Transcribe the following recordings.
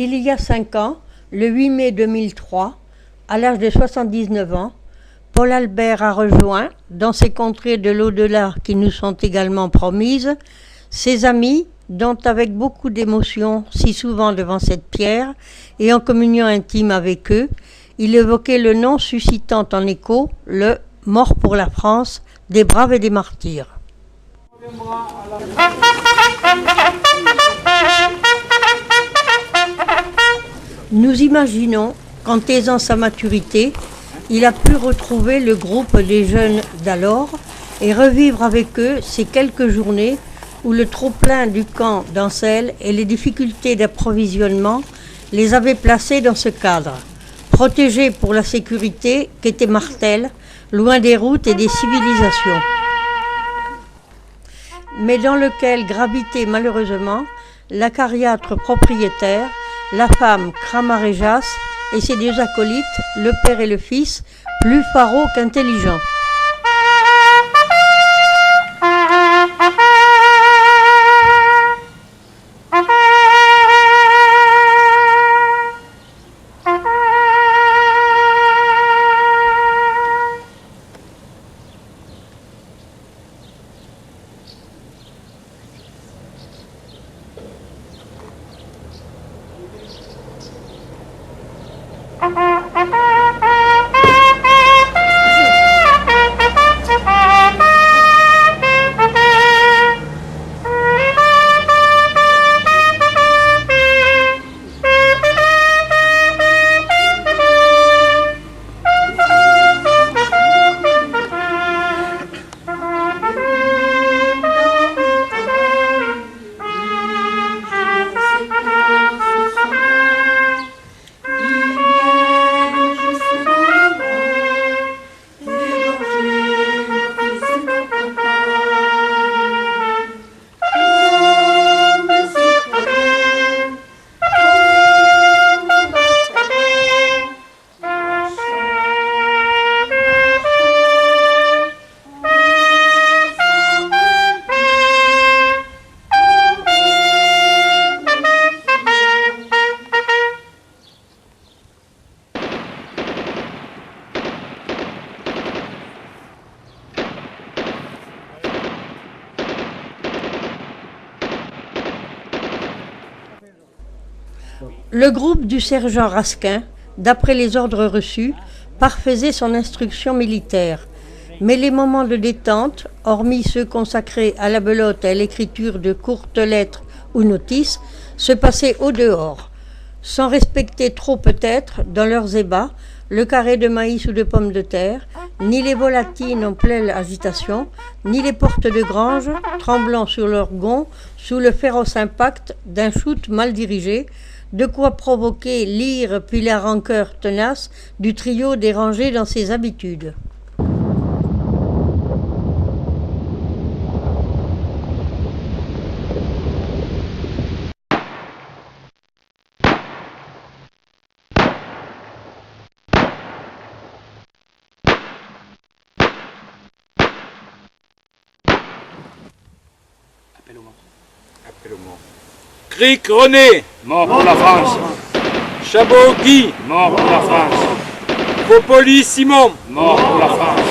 Il y a 5 ans, le 8 mai 2003, à l'âge de 79 ans, Paul Albert a rejoint, dans ces contrées de l'au-delà qui nous sont également promises, ses amis, dont avec beaucoup d'émotion, si souvent devant cette pierre, et en communion intime avec eux, il évoquait le nom suscitant en écho le « Mort pour la France » des braves et des martyrs. Nous imaginons qu'en taisant sa maturité, il a pu retrouver le groupe des jeunes d'alors et revivre avec eux ces quelques journées où le trop-plein du camp d'Ancelles et les difficultés d'approvisionnement les avaient placés dans ce cadre, protégés pour la sécurité qu'était Martel, loin des routes et des civilisations, mais dans lequel gravitaient malheureusement l'acariâtre propriétaire, la femme Cramaréjas et ses 2 acolytes, le père et le fils, plus pharaons qu'intelligents. Le groupe du sergent Rasquin, d'après les ordres reçus, parfaisait son instruction militaire. Mais les moments de détente, hormis ceux consacrés à la belote et à l'écriture de courtes lettres ou notices, se passaient au dehors, sans respecter trop peut-être, dans leurs ébats, le carré de maïs ou de pommes de terre, ni les volatines en pleine agitation, ni les portes de grange, tremblant sur leurs gonds sous le féroce impact d'un shoot mal dirigé, de quoi provoquer l'ire puis la rancœur tenace du trio dérangé dans ses habitudes. Appel au mort. Cric René, mort pour la France. Chabot Guy, mort pour la France. Popoli Simon, mort pour la France.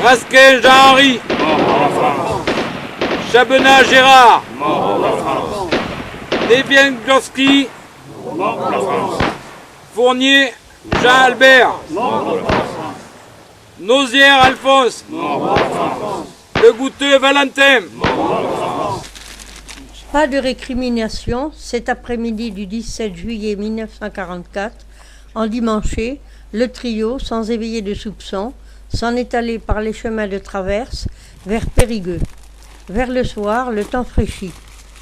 Rasquin Jean-Henri, mort pour la France. Chabenat Gérard, mort pour la France. Neviengowski, mort pour la France. Fournier Jean-Albert, mort pour la France. Nausière Alphonse, mort pour la France. Le Goûteux Valentin, mort pour la France. Pas de récrimination cet après-midi du 17 juillet 1944. En dimanche, le trio, sans éveiller de soupçons, s'en est allé par les chemins de traverse vers Périgueux. Vers le soir, le temps fraîchit.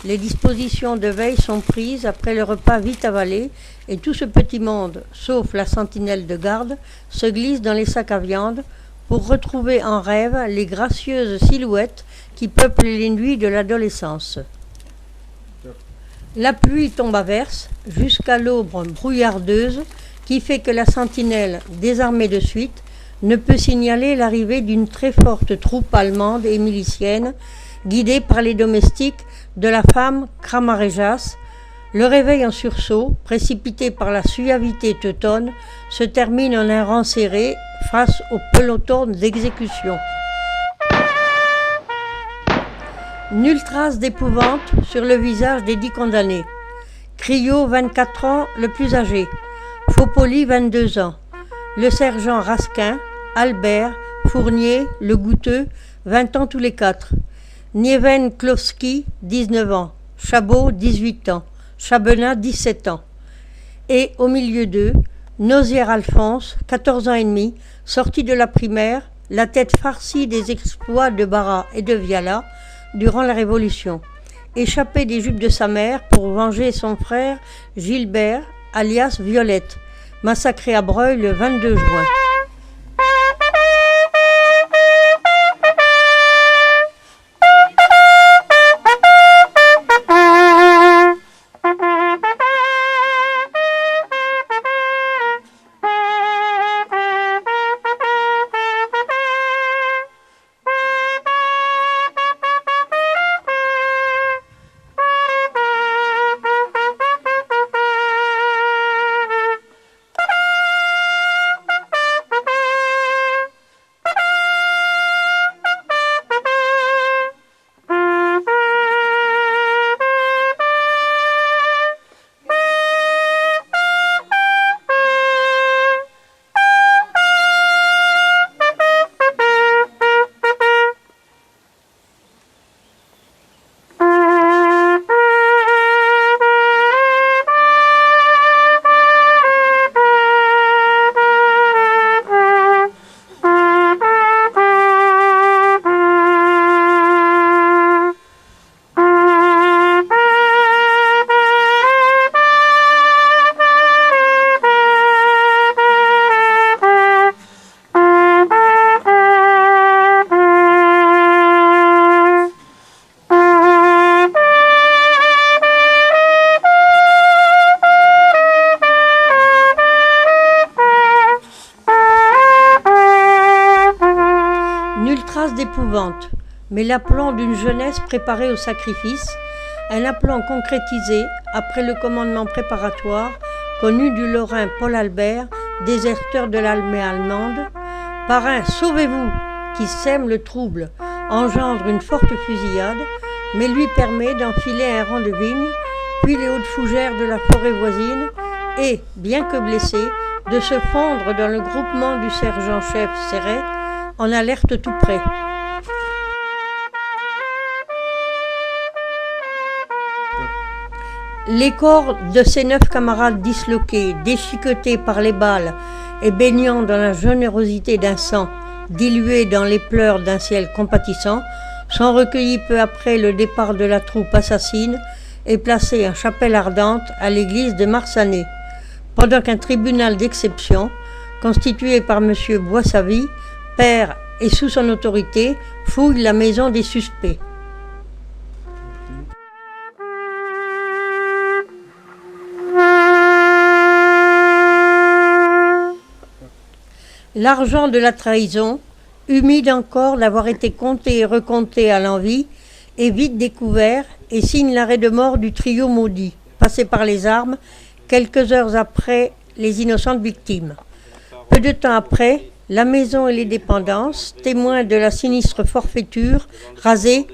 Les dispositions de veille sont prises après le repas vite avalé et tout ce petit monde, sauf la sentinelle de garde, se glisse dans les sacs à viande pour retrouver en rêve les gracieuses silhouettes qui peuplent les nuits de l'adolescence. La pluie tombe à verse jusqu'à l'aube brouillardeuse qui fait que la sentinelle, désarmée de suite, ne peut signaler l'arrivée d'une très forte troupe allemande et milicienne guidée par les domestiques de la femme Cramaréjas, Le réveil en sursaut, précipité par la suavité teutonne, se termine en un rang serré face au peloton d'exécution. Nulle trace d'épouvante sur le visage des 10 condamnés. Criot, 24 ans, le plus âgé. Fopoli, 22 ans. Le sergent Rasquin, Albert, Fournier, le Gouteux, 20 ans tous les quatre. Nieven-Klowski, 19 ans. Chabot, 18 ans. Chabenat, 17 ans. Et au milieu d'eux, Nozière-Alphonse, 14 ans et demi, sorti de la primaire, la tête farcie des exploits de Barras et de Viala durant la Révolution. Échappé des jupes de sa mère pour venger son frère Gilbert, alias Violette, massacré à Breuil le 22 juin. D'épouvante, mais l'aplomb d'une jeunesse préparée au sacrifice, un aplomb concrétisé après le commandement préparatoire connu du Lorrain Paul Albert, déserteur de l'armée allemande. Parrain, sauvez-vous, qui sème le trouble, engendre une forte fusillade, mais lui permet d'enfiler un rang de vignes, puis les hautes fougères de la forêt voisine, et, bien que blessé, de se fondre dans le groupement du sergent-chef Serret, en alerte tout près. Les corps de ses 9 camarades disloqués, déchiquetés par les balles et baignant dans la générosité d'un sang, dilué dans les pleurs d'un ciel compatissant, sont recueillis peu après le départ de la troupe assassine et placés en chapelle ardente à l'église de Marsanet, pendant qu'un tribunal d'exception, constitué par M. Boissavy, père et sous son autorité, fouille la maison des suspects. L'argent de la trahison, humide encore d'avoir été compté et recompté à l'envi, est vite découvert et signe l'arrêt de mort du trio maudit, passé par les armes, quelques heures après les innocentes victimes. Peu de temps après, la maison et les dépendances, témoins de la sinistre forfaiture, rasée,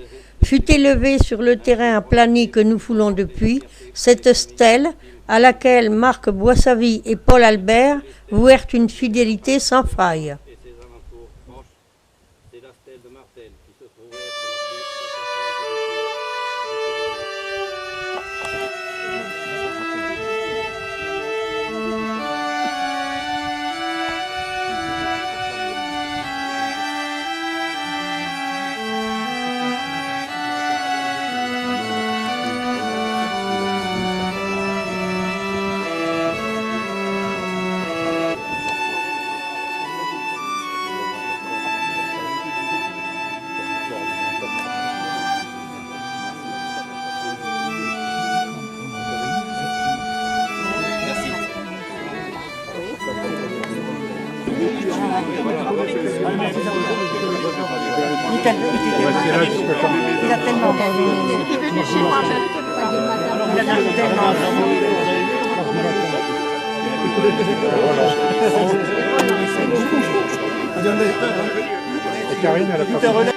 fut élevée sur le terrain aplani que nous foulons depuis, cette stèle à laquelle Marc Boissavy et Paul Albert vouèrent une fidélité sans faille. Et ses alentours proches, c'est la stèle de Martel qui se trouvait Il a tellement. Il est venu chez moi, j'avais Karine, elle a pas